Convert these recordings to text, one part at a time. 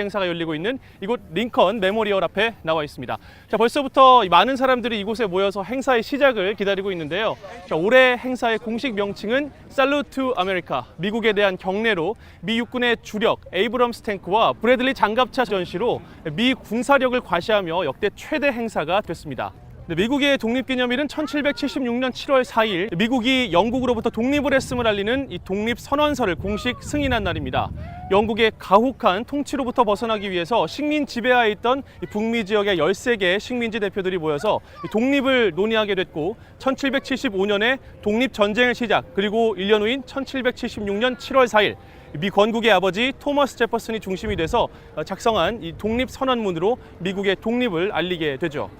행사가 열리고 있는 이곳 링컨 메모리얼 앞에 나와 있습니다. 자, 벌써부터 많은 사람들이 이곳에 모여서 행사의 시작을 기다리고 있는데요. 자, 올해 행사의 공식 명칭은 Salute to America, 미국에 대한 경례로 미 육군의 주력 에이브럼스 탱크와 브래들리 장갑차 전시로 미 군사력을 과시하며 역대 최대 행사가 됐습니다. 미국의 독립기념일은 1776년 7월 4일 미국이 영국으로부터 독립을 했음을 알리는 이 독립선언서를 공식 승인한 날입니다. 영국의 가혹한 통치로부터 벗어나기 위해서 식민 지배하에 있던 북미 지역의 13개의 식민지 대표들이 모여서 독립을 논의하게 됐고 1775년에 독립전쟁을 시작, 그리고 1년 후인 1776년 7월 4일 미 건국의 아버지 토머스 제퍼슨이 중심이 돼서 작성한 이 독립선언문으로 미국의 독립을 알리게 되죠.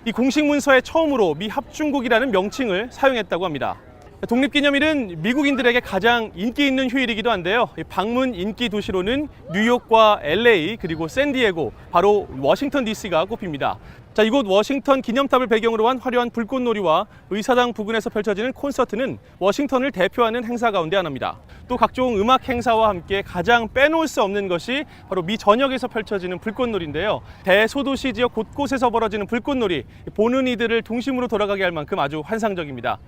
이 공식 문서에 처음으로 미 합중국이라는 명칭을 사용했다고 합니다. 독립기념일은 미국인들에게 가장 인기 있는 휴일이기도 한데요. 방문 인기 도시로는 뉴욕과 LA 그리고 샌디에고, 바로 워싱턴 DC가 꼽힙니다. 자, 이곳 워싱턴 기념탑을 배경으로 한 화려한 불꽃놀이와 의사당 부근에서 펼쳐지는 콘서트는 워싱턴을 대표하는 행사 가운데 하나입니다. 또 각종 음악 행사와 함께 가장 빼놓을 수 없는 것이 바로 미 전역에서 펼쳐지는 불꽃놀이인데요. 대소도시 지역 곳곳에서 벌어지는 불꽃놀이, 보는 이들을 중심으로 돌아가게 할 만큼 아주 환상적입니다.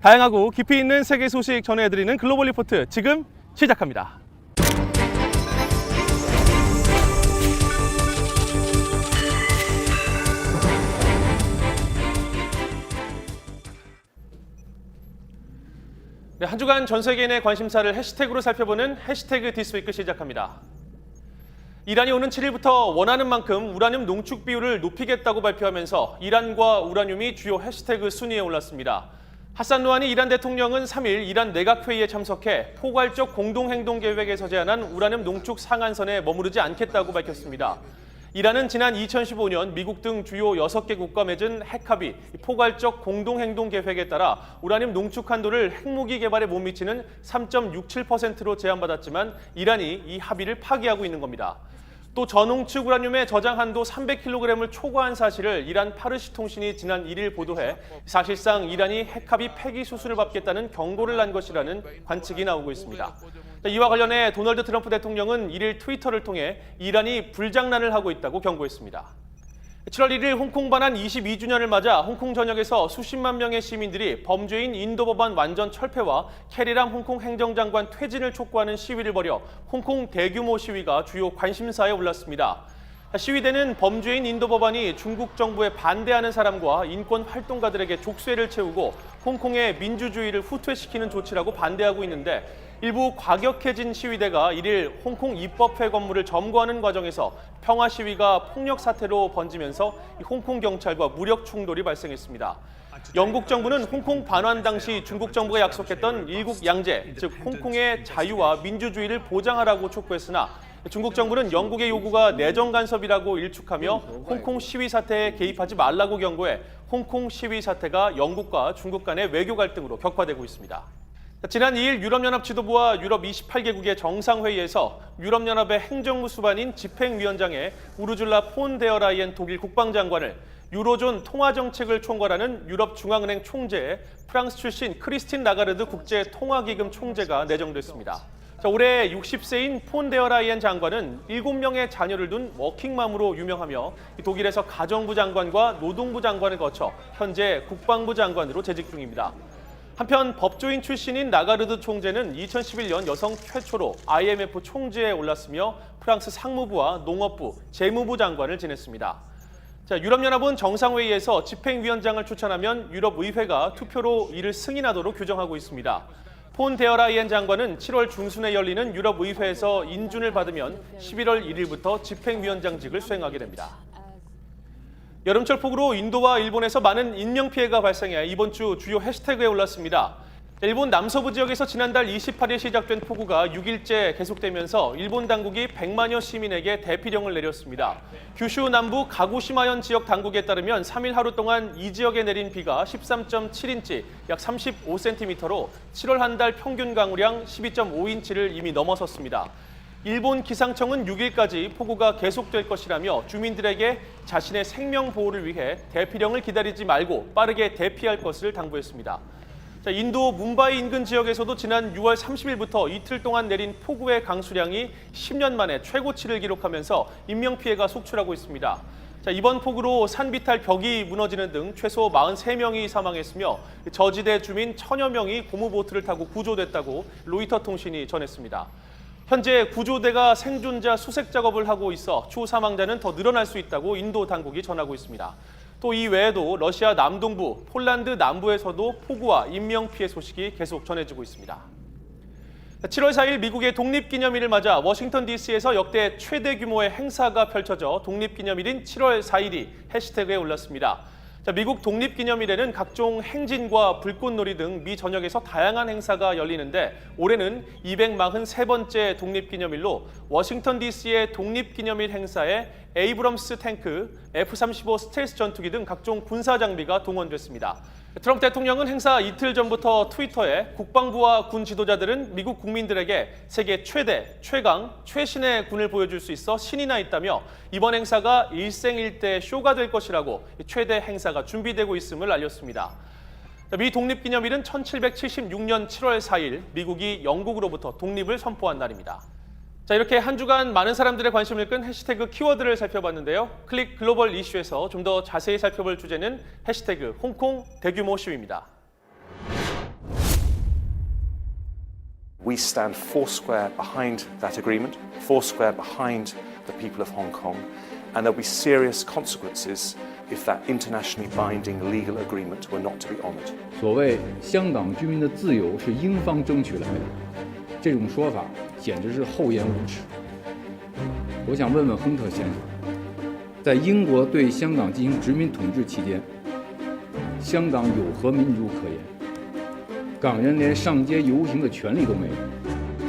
다양하고 깊이 있는 세계 소식 전해드리는 글로벌 리포트, 지금 시작합니다. 네, 한 주간 전 세계인의 관심사를 해시태그로 살펴보는 해시태그 디스위크 시작합니다. 이란이 오는 7일부터 원하는 만큼 우라늄 농축 비율을 높이겠다고 발표하면서 이란과 우라늄이 주요 해시태그 순위에 올랐습니다. 하산 루하니 이란 대통령은 3일 이란 내각회의에 참석해 포괄적 공동행동 계획에서 제안한 우라늄 농축 상한선에 머무르지 않겠다고 밝혔습니다. 이란은 지난 2015년 미국 등 주요 6개국과 맺은 핵합의, 포괄적 공동행동 계획에 따라 우라늄 농축 한도를 핵무기 개발에 못 미치는 3.67%로 제한받았지만 이란이 이 합의를 파기하고 있는 겁니다. 또 저농축 우라늄의 저장 한도 300kg을 초과한 사실을 이란 파르시 통신이 지난 1일 보도해 사실상 이란이 핵합의 폐기 수순을 밟겠다는 경고를 난 것이라는 관측이 나오고 있습니다. 이와 관련해 도널드 트럼프 대통령은 1일 트위터를 통해 이란이 불장난을 하고 있다고 경고했습니다. 7월 1일 홍콩 반환 22주년을 맞아 홍콩 전역에서 수십만 명의 시민들이 범죄인 인도 법안 완전 철폐와 캐리람 홍콩 행정장관 퇴진을 촉구하는 시위를 벌여 홍콩 대규모 시위가 주요 관심사에 올랐습니다. 시위대는 범죄인 인도 법안이 중국 정부에 반대하는 사람과 인권 활동가들에게 족쇄를 채우고 홍콩의 민주주의를 후퇴시키는 조치라고 반대하고 있는데, 일부 과격해진 시위대가 1일 홍콩 입법회 건물을 점거하는 과정에서 평화 시위가 폭력 사태로 번지면서 홍콩 경찰과 무력 충돌이 발생했습니다. 영국 정부는 홍콩 반환 당시 중국 정부가 약속했던 일국 양제, 즉 홍콩의 자유와 민주주의를 보장하라고 촉구했으나 중국 정부는 영국의 요구가 내정 간섭이라고 일축하며 홍콩 시위 사태에 개입하지 말라고 경고해 홍콩 시위 사태가 영국과 중국 간의 외교 갈등으로 격화되고 있습니다. 지난 2일 유럽연합 지도부와 유럽 28개국의 정상회의에서 유럽연합의 행정부 수반인 집행위원장에 우르줄라 폰 데어 라이엔 독일 국방장관을 유로존 통화정책을 총괄하는 유럽중앙은행 총재에 프랑스 출신 크리스틴 라가르드 국제통화기금 총재가 내정됐습니다. 올해 60세인 폰 데어 라이엔 장관은 7명의 자녀를 둔 워킹맘으로 유명하며 독일에서 가정부 장관과 노동부 장관을 거쳐 현재 국방부 장관으로 재직 중입니다. 한편 법조인 출신인 라가르드 총재는 2011년 여성 최초로 IMF 총재에 올랐으며 프랑스 상무부와 농업부, 재무부 장관을 지냈습니다. 유럽연합은 정상회의에서 집행위원장을 추천하면 유럽의회가 투표로 이를 승인하도록 규정하고 있습니다. 폰 데어 라이엔 장관은 7월 중순에 열리는 유럽의회에서 인준을 받으면 11월 1일부터 집행위원장직을 수행하게 됩니다. 여름철 폭우로 인도와 일본에서 많은 인명피해가 발생해 이번 주 주요 해시태그에 올랐습니다. 일본 남서부 지역에서 지난달 28일 시작된 폭우가 6일째 계속되면서 일본 당국이 100만여 시민에게 대피령을 내렸습니다. 규슈 남부 가고시마현 지역 당국에 따르면 3일 하루 동안 이 지역에 내린 비가 13.7인치, 약 35cm로 7월 한 달 평균 강우량 12.5인치를 이미 넘어섰습니다. 일본 기상청은 6일까지 폭우가 계속될 것이라며 주민들에게 자신의 생명 보호를 위해 대피령을 기다리지 말고 빠르게 대피할 것을 당부했습니다. 자, 인도 뭄바이 인근 지역에서도 지난 6월 30일부터 이틀 동안 내린 폭우의 강수량이 10년 만에 최고치를 기록하면서 인명피해가 속출하고 있습니다. 자, 이번 폭우로 산비탈 벽이 무너지는 등 최소 43명이 사망했으며 저지대 주민 1000여 명이 고무보트를 타고 구조됐다고 로이터 통신이 전했습니다. 현재 구조대가 생존자 수색 작업을 하고 있어 추후 사망자는 더 늘어날 수 있다고 인도 당국이 전하고 있습니다. 또 이 외에도 러시아 남동부, 폴란드 남부에서도 폭우와 인명피해 소식이 계속 전해지고 있습니다. 7월 4일 미국의 독립기념일을 맞아 워싱턴 DC에서 역대 최대 규모의 행사가 펼쳐져 독립기념일인 7월 4일이 해시태그에 올랐습니다. 자, 미국 독립기념일에는 각종 행진과 불꽃놀이 등 미 전역에서 다양한 행사가 열리는데 올해는 243번째 독립기념일로 워싱턴 DC의 독립기념일 행사에 에이브럼스 탱크, F-35 스텔스 전투기 등 각종 군사 장비가 동원됐습니다. 트럼프 대통령은 행사 이틀 전부터 트위터에 국방부와 군 지도자들은 미국 국민들에게 세계 최대, 최강, 최신의 군을 보여줄 수 있어 신이 나 있다며 이번 행사가 일생일대 쇼가 될 것이라고 최대 행사가 준비되고 있음을 알렸습니다. 미 독립기념일은 1776년 7월 4일 미국이 영국으로부터 독립을 선포한 날입니다. 자, 이렇게 한 주간 많은 사람들의 관심을 끈 해시태그 키워드를 살펴봤는데요. 클릭 글로벌 이슈에서 좀 더 자세히 살펴볼 주제는 해시태그 홍콩 대규모 시위입니다. We stand foursquare behind that agreement, foursquare behind the people of Hong Kong, and there'll be serious consequences if that internationally binding legal agreement were not to be honoured. 所谓香港居民的自由是英方争取来的，这种说法简直是厚颜无耻。我想问问亨特先生，在英国对香港进行殖民统治期间，香港有何民主可言？港人连上街游行的权利都没有。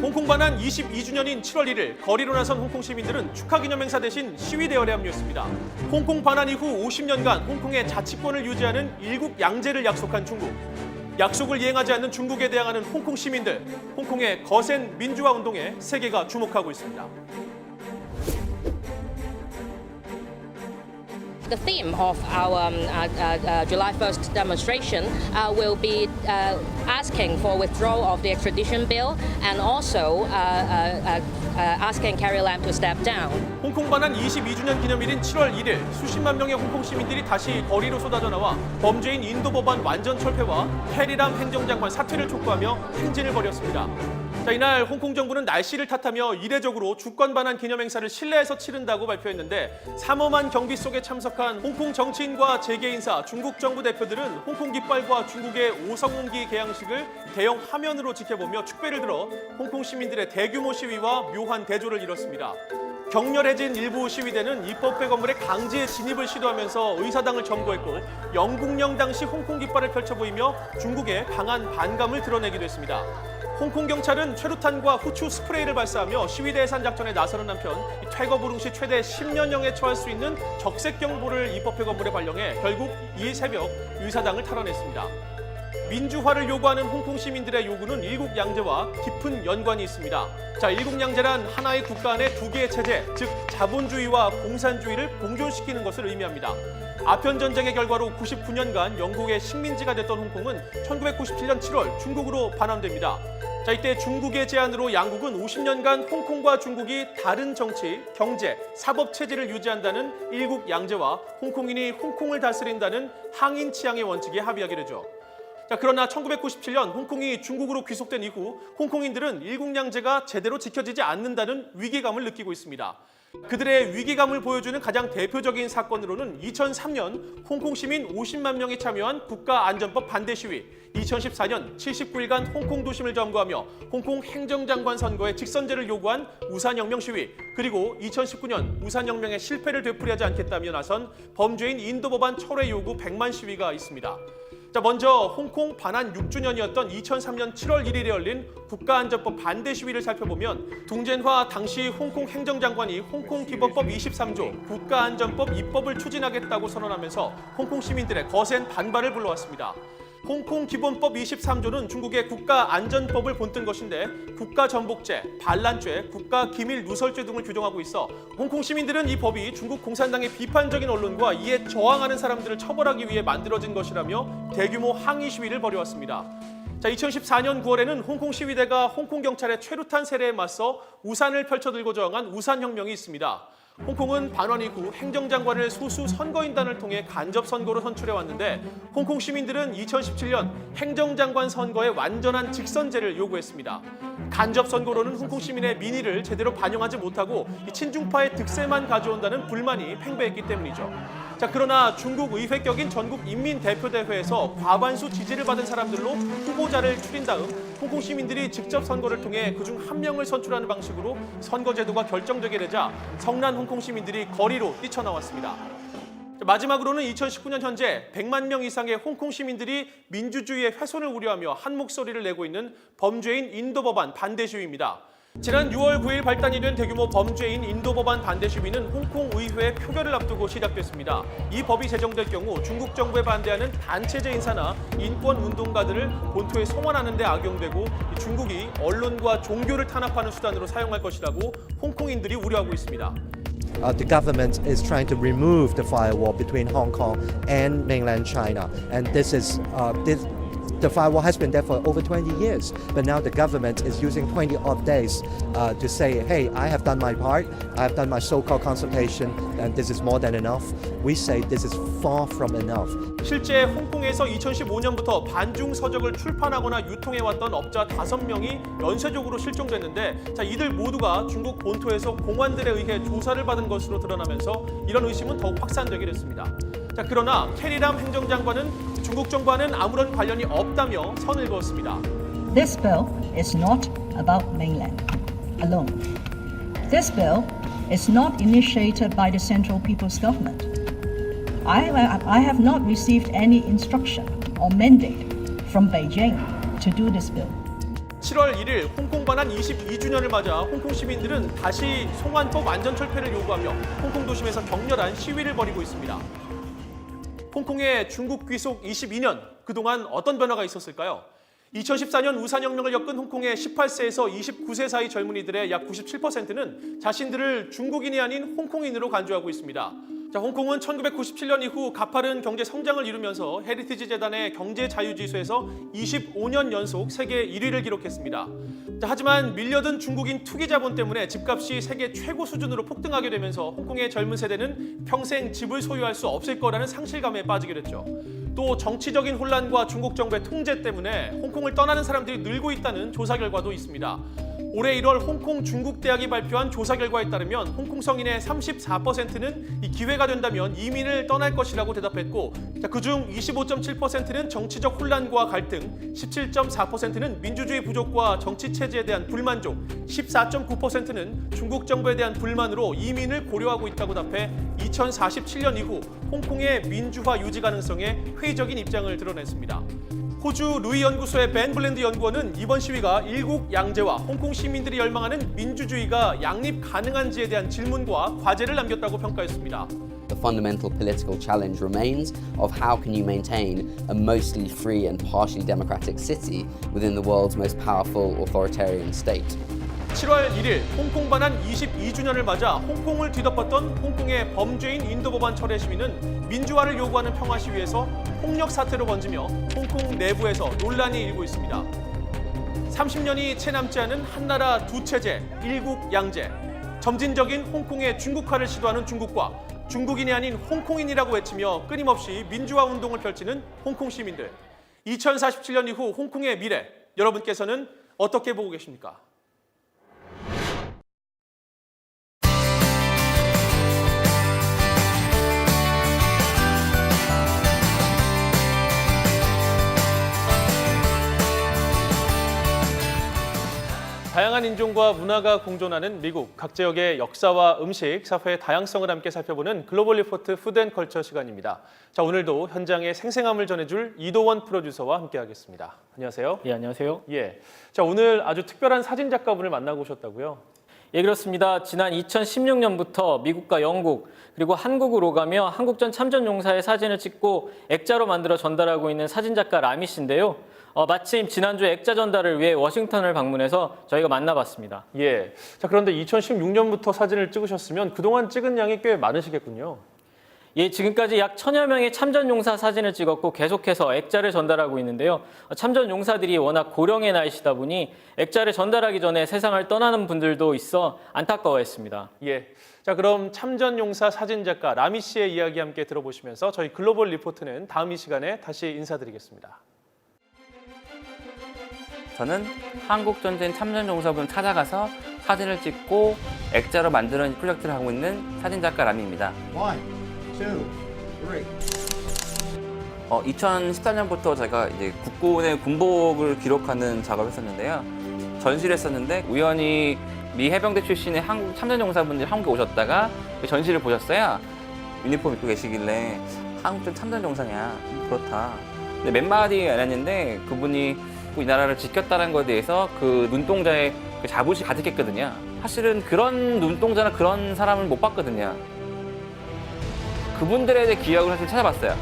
홍콩 반환 22주년인 7월 1일 거리로 나선 홍콩 시민들은 축하 기념 행사 대신 시위 대열에 합류했습니다. 홍콩 반환 이후 50년간 홍콩의 자치권을 유지하는 일국 양제를 약속한 중국. 약속을 이행하지 않는 중국에 대항하는 홍콩 시민들, 홍콩의 거센 민주화 운동에 세계가 주목하고 있습니다. The theme of our July 1st demonstration will be asking for withdrawal of the extradition bill and also asking Carrie Lam to step down. 홍콩 반환 22주년 기념일인 7월 1일 수십만 명의 홍콩 시민들이 다시 거리로 쏟아져 나와 범죄인 인도 법안 완전 철폐와 캐리람 행정장관 사퇴를 촉구하며 행진을 벌였습니다. 자, 이날 홍콩 정부는 날씨를 탓하며 이례적으로 주권 반환 기념 행사를 실내에서 치른다고 발표했는데 삼엄한 경비 속에 참석한 홍콩 정치인과 재계 인사, 중국 정부 대표들은 홍콩 깃발과 중국의 오성홍기 개양식을 대형 화면으로 지켜보며 축배를 들어 홍콩 시민들의 대규모 시위와 묘한 대조를 이뤘습니다. 격렬해진 일부 시위대는 입법회 건물에 강제 진입을 시도하면서 의사당을 점거했고 영국령 당시 홍콩 깃발을 펼쳐 보이며 중국의 강한 반감을 드러내기도 했습니다. 홍콩 경찰은 최루탄과 후추 스프레이를 발사하며 시위대 해산 작전에 나서는 한편 퇴거 불응 시 최대 10년형에 처할 수 있는 적색 경보를 입법회 건물에 발령해 결국 이일 새벽 의사당을 탈환했습니다. 민주화를 요구하는 홍콩 시민들의 요구는 일국 양제와 깊은 연관이 있습니다. 자, 일국 양제란 하나의 국가 안에 두 개의 체제, 즉 자본주의와 공산주의를 공존시키는 것을 의미합니다. 아편 전쟁의 결과로 99년간 영국의 식민지가 됐던 홍콩은 1997년 7월 중국으로 반환됩니다. 자, 이때 중국의 제안으로 양국은 50년간 홍콩과 중국이 다른 정치, 경제, 사법 체제를 유지한다는 일국 양제와 홍콩인이 홍콩을 다스린다는 항인 치앙의 원칙에 합의하게 되죠. 자, 그러나 1997년 홍콩이 중국으로 귀속된 이후 홍콩인들은 일국 양제가 제대로 지켜지지 않는다는 위기감을 느끼고 있습니다. 그들의 위기감을 보여주는 가장 대표적인 사건으로는 2003년 홍콩 시민 50만 명이 참여한 국가안전법 반대 시위, 2014년 79일간 홍콩 도심을 점거하며 홍콩 행정장관 선거에 직선제를 요구한 우산혁명 시위, 그리고 2019년 우산혁명의 실패를 되풀이하지 않겠다며 나선 범죄인 인도 법안 철회 요구 100만 시위가 있습니다. 자, 먼저 홍콩 반환 6주년이었던 2003년 7월 1일에 열린 국가안전법 반대 시위를 살펴보면 둥젠화 당시 홍콩 행정장관이 홍콩 기본법 23조 국가안전법 입법을 추진하겠다고 선언하면서 홍콩 시민들의 거센 반발을 불러왔습니다. 홍콩 기본법 23조는 중국의 국가안전법을 본뜬 것인데 국가전복죄, 반란죄, 국가기밀누설죄 등을 규정하고 있어 홍콩 시민들은 이 법이 중국 공산당의 비판적인 언론과 이에 저항하는 사람들을 처벌하기 위해 만들어진 것이라며 대규모 항의 시위를 벌여왔습니다. 자, 2014년 9월에는 홍콩 시위대가 홍콩 경찰의 최루탄 세례에 맞서 우산을 펼쳐들고 저항한 우산혁명이 있습니다. 홍콩은 반환 이후 행정장관을 소수 선거인단을 통해 간접 선거로 선출해 왔는데 홍콩 시민들은 2017년 행정장관 선거의 완전한 직선제를 요구했습니다. 간접 선거로는 홍콩 시민의 민의를 제대로 반영하지 못하고 친중파의 득세만 가져온다는 불만이 팽배했기 때문이죠. 자, 그러나 중국 의회 격인 전국 인민대표대회에서 과반수 지지를 받은 사람들로 후보자를 추린 다음 홍콩 시민들이 직접 선거를 통해 그중 한 명을 선출하는 방식으로 선거제도가 결정되게 되자 성난 홍콩 시민들이 거리로 뛰쳐나왔습니다. 자, 마지막으로는 2019년 현재 100만 명 이상의 홍콩 시민들이 민주주의의 훼손을 우려하며 한 목소리를 내고 있는 범죄인 인도 법안 반대 시위입니다. 지난 6월 9일 발단이 된 대규모 범죄인 인도 법안 반대 시위는 홍콩 의회 표결을 앞두고 시작됐습니다. 이 법이 제정될 경우 중국 정부에 반대하는 단체제 인사나 인권 운동가들을 본토에 송환하는 데 악용되고 중국이 언론과 종교를 탄압하는 수단으로 사용할 것이라고 홍콩인들이 우려하고 있습니다. The government is trying to remove the firewall between Hong Kong and mainland China, and the firewall has been there for over 20 years, but now the government is using 20 odd days to say, hey, I have done my part, I have done my so-called consultation, and this is more than enough. We say this is far from enough. 실제 홍콩에서 2015년부터 반중 서적을 출판하거나 유통해왔던 업자 5명이 연쇄적으로 실종됐는데 자, 이들 모두가 중국 본토에서 공안들에 의해 조사를 받은 것으로 드러나면서 이런 의심은 더욱 확산되게 됐습니다. 자, 그러나 캐리람 행정장관은 중국 정부와는 아무런 관련이 없다며 선을 그었습니다. This bill is not about mainland alone. This bill is not initiated by the Central People's Government. I have not received any instruction or mandate from Beijing to do this bill. 7월 1일 홍콩 반환 22주년을 맞아 홍콩 시민들은 다시 송환법 완전 철폐를 요구하며 홍콩 도심에서 격렬한 시위를 벌이고 있습니다. 홍콩의 중국 귀속 22년, 그동안 어떤 변화가 있었을까요? 2014년 우산혁명을 겪은 홍콩의 18세에서 29세 사이 젊은이들의 약 97%는 자신들을 중국인이 아닌 홍콩인으로 간주하고 있습니다. 자, 홍콩은 1997년 이후 가파른 경제 성장을 이루면서 헤리티지 재단의 경제 자유지수에서 25년 연속 세계 1위를 기록했습니다. 자, 하지만 밀려든 중국인 투기 자본 때문에 집값이 세계 최고 수준으로 폭등하게 되면서 홍콩의 젊은 세대는 평생 집을 소유할 수 없을 거라는 상실감에 빠지게 됐죠. 또 정치적인 혼란과 중국 정부의 통제 때문에 홍콩을 떠나는 사람들이 늘고 있다는 조사 결과도 있습니다. 올해 1월 홍콩 중국대학이 발표한 조사 결과에 따르면 홍콩 성인의 34%는 이 기회가 된다면 이민을 떠날 것이라고 대답했고 그중 25.7%는 정치적 혼란과 갈등, 17.4%는 민주주의 부족과 정치 체제에 대한 불만족, 14.9%는 중국 정부에 대한 불만으로 이민을 고려하고 있다고 답해 2047년 이후 홍콩의 민주화 유지 가능성에 회의적인 입장을 드러냈습니다. 호주 루이 연구소의 벤 블랜드 연구원은 이번 시위가 일국 양제와 홍콩 시민들이 열망하는 민주주의가 양립 가능한지에 대한 질문과 과제를 남겼다고 평가했습니다. The fundamental political challenge remains of how can you maintain a mostly free and partially democratic city within the world's most powerful authoritarian state. 7월 1일 홍콩 반환 22주년을 맞아 홍콩을 뒤덮었던 홍콩의 범죄인 인도 법안 철회 시위는 민주화를 요구하는 평화 시위에서 폭력 사태로 번지며 홍콩 내부에서 논란이 일고 있습니다. 30년이 채 남지 않은 한나라 두 체제, 일국 양제, 점진적인 홍콩의 중국화를 시도하는 중국과 중국인이 아닌 홍콩인이라고 외치며 끊임없이 민주화 운동을 펼치는 홍콩 시민들. 2047년 이후 홍콩의 미래, 여러분께서는 어떻게 보고 계십니까? 다양한 인종과 문화가 공존하는 미국, 각 지역의 역사와 음식, 사회의 다양성을 함께 살펴보는 글로벌 리포트 푸드앤컬처 시간입니다. 자, 오늘도 현장의 생생함을 전해줄 이도원 프로듀서와 함께하겠습니다. 안녕하세요. 예, 안녕하세요. 예, 자, 오늘 아주 특별한 사진 작가분을 만나고 오셨다고요? 예, 그렇습니다. 지난 2016년부터 미국과 영국 그리고 한국으로 가며 한국전 참전 용사의 사진을 찍고 액자로 만들어 전달하고 있는 사진작가 라미 씨인데요. 마침 지난주 액자 전달을 위해 워싱턴을 방문해서 저희가 만나봤습니다. 예. 자, 그런데 2016년부터 사진을 찍으셨으면 그동안 찍은 양이 꽤 많으시겠군요. 예, 지금까지 약 1000여 명의 참전용사 사진을 찍었고 계속해서 액자를 전달하고 있는데요. 참전용사들이 워낙 고령의 나이시다 보니 액자를 전달하기 전에 세상을 떠나는 분들도 있어 안타까워했습니다. 예. 자, 그럼 참전용사 사진작가 라미 씨의 이야기 함께 들어보시면서 저희 글로벌 리포트는 다음 이 시간에 다시 인사드리겠습니다. 저는 한국전쟁 참전용사분 찾아가서 사진을 찍고 액자로 만드는 프로젝트를 하고 있는 사진작가 라미입니다. 2014년부터 제가 이제 국군의 군복을 기록하는 작업을 했었는데요. 전시를 했었는데 우연히 미 해병대 출신의 한국 참전용사분들이 한국에 오셨다가 그 전시를 보셨어요. 유니폼 입고 계시길래 한국전 참전용사냐? 그렇다. 근데 몇 마디 안 했는데 그분이 이 나라를 지켰다는 것에 대해서 그 눈동자에 그 자부심이 가득했거든요. 사실은 그런 눈동자나 그런 사람을 못 봤거든요. 그분들에 대해 기억을 사실 찾아봤어요.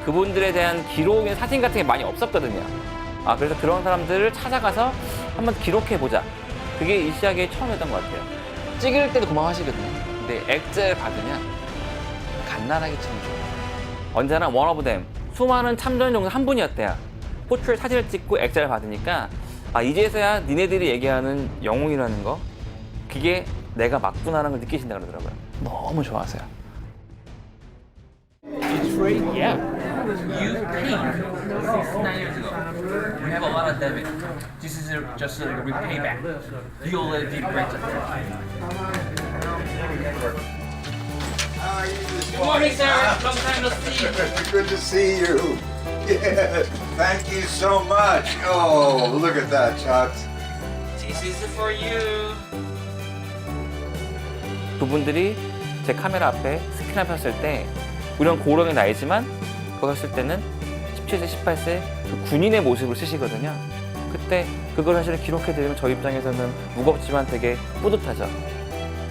그분들에 대한 기록인 사진 같은 게 많이 없었거든요. 그래서 그런 사람들을 찾아가서 한번 기록해보자. 그게 이 시작의 처음이었던 것 같아요. 찍을 때도 고마워하시거든요. 근데 액자를 받으면 갓난하게 참 좋아요. 언제나 one of them. 수많은 참전용사 한 분이었대요. 포트레이트 사진을 찍고 액자를 받으니까 이제서야 니네들이 얘기하는 영웅이라는 거 그게 내가 맞구나라는 걸 느끼신다 그러더라고요. 너무 좋아하세요. It's free? Yeah. You paid 9 years ago. We have a lot of debit. This is just a repayback. You did great job. Good morning, sir. Long time no see. Good to see you. Yeah, thank you so much. Oh, look at that, Chucks. This is for you. 그분들이 제 카메라 앞에 스크린 앞에 섰을 때 우리는 고령의 나이지만 거기 섰을 때는 17세, 18세 그 군인의 모습을 쓰시거든요. 그때 그걸 사실 기록해드리면 저희 입장에서는 무겁지만 되게 뿌듯하죠.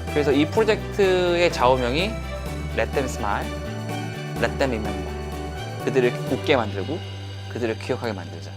그래서 이 프로젝트의 좌우명이 Let them smile, let them remember. 그들을 웃게 만들고 그들을 기억하게 만들자.